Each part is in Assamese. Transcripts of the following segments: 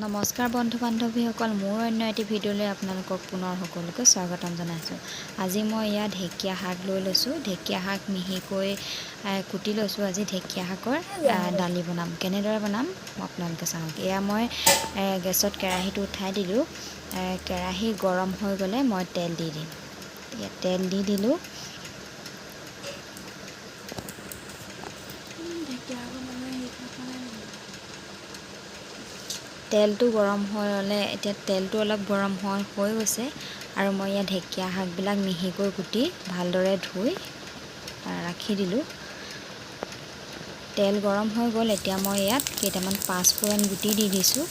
নমস্কাৰ বন্ধু বান্ধৱীসকল, মোৰ অন্য এটি ভিডিঅ'লৈ আপোনালোকক পুনৰ সকলোকে স্বাগতম জনাইছোঁ। আজি মই ইয়াত ঢেকীয়া শাক লৈ লৈছোঁ। ঢেকীয়া শাক মিহিকৈ কুটি লৈছোঁ। আজি ঢেকীয়া শাকৰ দালি বনাম। কেনেদৰে বনাম আপোনালোকে চাওক। এয়া মই গেছত কেৰাহীটো উঠাই দিলোঁ। কেৰাহী গৰম হৈ গ'লে মই তেল দি দিম। তেল দি দিলোঁ। তেলটো গৰম হৈ ল'লে, এতিয়া তেলটো অলপ গৰম হৈ গৈছে আৰু মই ইয়াত ঢেকীয়া শাকবিলাক মিহিকৈ কুটি ভালদৰে ধুই ৰাখি দিলোঁ। তেল গৰম হৈ গ'ল। এতিয়া মই ইয়াত কেইটামান পাঁচফোৰণ গুটি দি দিছোঁ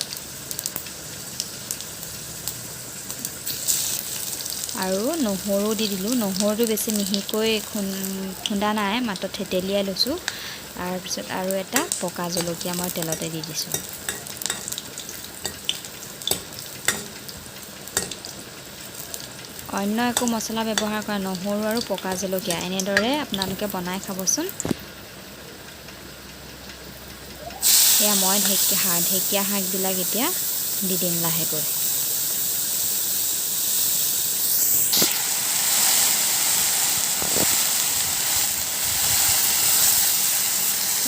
আৰু নহৰু দি দিলোঁ। নহৰুটো বেছি মিহিকৈ খুন্দা নাই, মাত্ৰ থেতেলিয়াই লৈছোঁ। তাৰপিছত আৰু এটা পকা জলকীয়া মই তেলতে দি দিছোঁ। অন্য একো মছলা ব্যৱহাৰ কৰা, নহৰু আৰু পকা জলকীয়া, এনেদৰে আপোনালোকে বনাই খাবচোন। এয়া মই ঢেকীয়া শাকবিলাক এতিয়া দি দিম লাহেকৈ।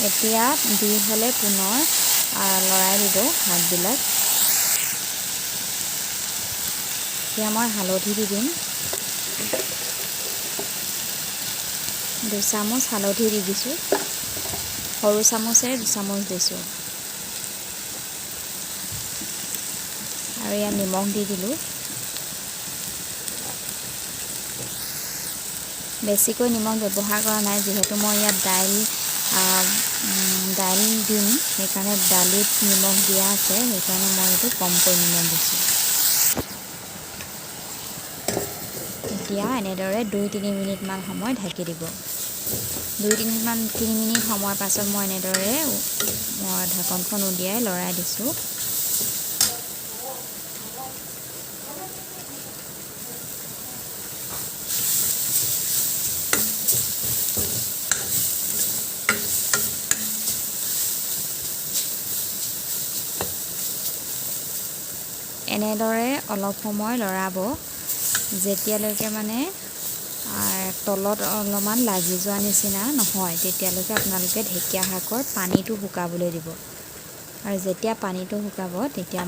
এতিয়া দি হ'লে পুনৰ লৰাই দিব শাকবিলাক। এতিয়া মই হালধি দি দিম। 2 চামুচ হালধি দি দিছোঁ। সৰু চামুচেৰে 2 চামুচ দিছোঁ। আৰু ইয়াত নিমখ দি দিলোঁ। বেছিকৈ নিমখ ব্যৱহাৰ কৰা নাই, যিহেতু মই ইয়াত দাইল দিম, সেইকাৰণে দালিত নিমখ দিয়া আছে, সেইকাৰণে মই এইটো কমকৈ নিমখ দিছোঁ। এতিয়া এনেদৰে 2-3 মিনিটমান সময় ঢাকি দিব। 2-3 মিনিট সময়ৰ পাছত মই এনেদৰে ঢাকনখন উলিয়াই লৰাই দিছোঁ। এনেদৰে অলপ সময় লৰাব, যেতিয়ালৈকে মানে তলত অলপমান লাগি যোৱা নিচিনা নহয়, তেতিয়ালৈকে আপোনালোকে ঢেকীয়া শাকৰ পানীটো শুকাবলৈ দিব। আৰু যেতিয়া পানীটো শুকাব, তেতিয়া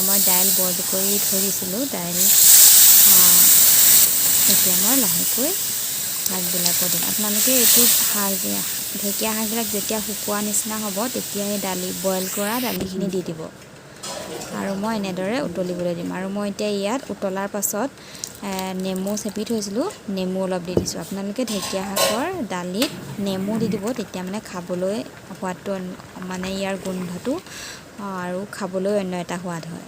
মই দাইল বইল কৰি থৈ দিছিলোঁ। এতিয়া মই লাহেকৈ শাকবিলাকো দিম। আপোনালোকে এইটো ঢেকীয়া শাকবিলাক যেতিয়া শুকোৱা নিচিনা হ'ব, তেতিয়া এই বইল কৰা দালিখিনি দি দিব। আৰু মই এনেদৰে উতলিবলৈ দিম। আৰু মই এতিয়া ইয়াত উতলাৰ পাছত নেমু চেপি থৈছিলোঁ, নেমু অলপ দি দিছোঁ। আপোনালোকে ঢেকীয়া শাকৰ দালিত নেমু দি দিব, তেতিয়া মানে খাবলৈ সোৱাদটো, মানে ইয়াৰ গোন্ধটো আৰু খাবলৈ অন্য এটা সোৱাদ হয়।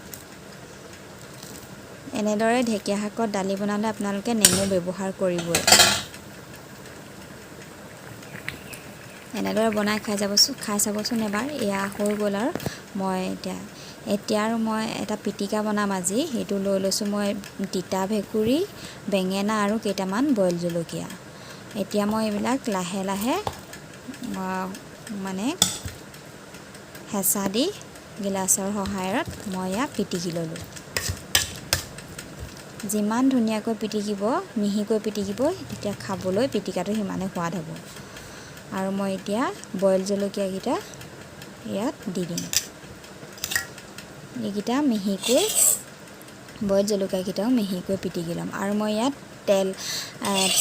এনেদৰে ঢেকীয়া শাকৰ দালি বনালে আপোনালোকে নেমু ব্যৱহাৰ কৰিবই। এনেদৰে বনাই খাই চাবচোন এবাৰ। এয়া হৈ গ'ল আৰু মই এতিয়া আৰু মই এটা পিটিকা বনাম আজি। সেইটো লৈ লৈছোঁ মই তিতা ভেকুৰী, বেঙেনা আৰু কেইটামান বইল জলকীয়া। এতিয়া মই এইবিলাক লাহে লাহে মানে হেঁচা দি গিলাচৰ সহায়ত মই ইয়াক পিটিকি ল'লোঁ। যিমান ধুনীয়াকৈ পিটিকিব, মিহিকৈ পিটিকিব, তেতিয়া খাবলৈ পিটিকাটো সিমানে সোৱাদ হ'ব। আৰু মই এতিয়া বইল জলকীয়াকেইটা ইয়াত দি দিম। এইকেইটা মিহিকৈ, বইল জলকীয়াকেইটাও মিহিকৈ পিটিকি ল'ম। আৰু মই ইয়াত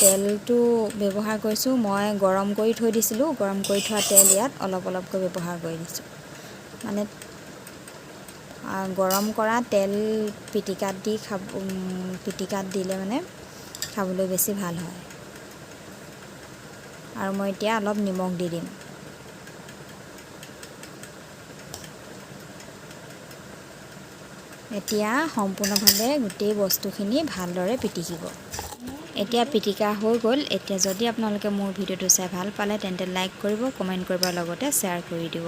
তেলটো ব্যৱহাৰ কৰিছোঁ। মই গৰম কৰি থৈ দিছিলোঁ। গৰম কৰি থোৱা তেল ইয়াত অলপ অলপকৈ ব্যৱহাৰ কৰি দিছোঁ। মানে গৰম কৰা তেল পিটিকাত দিলে মানে খাবলৈ বেছি ভাল হয়। আৰু মই এতিয়া অলপ নিমখ দি দিম। এতিয়া সম্পূৰ্ণভাৱে গোটেই বস্তুখিনি ভালদৰে পিটিকিব। এতিয়া পিটিকা হৈ গ'ল। এতিয়া যদি আপোনালোকে মোৰ ভিডিঅ'টো চাই ভাল পালে, তেন্তে লাইক কৰিব, কমেণ্ট কৰিব, লগতে শ্বেয়াৰ কৰি দিব।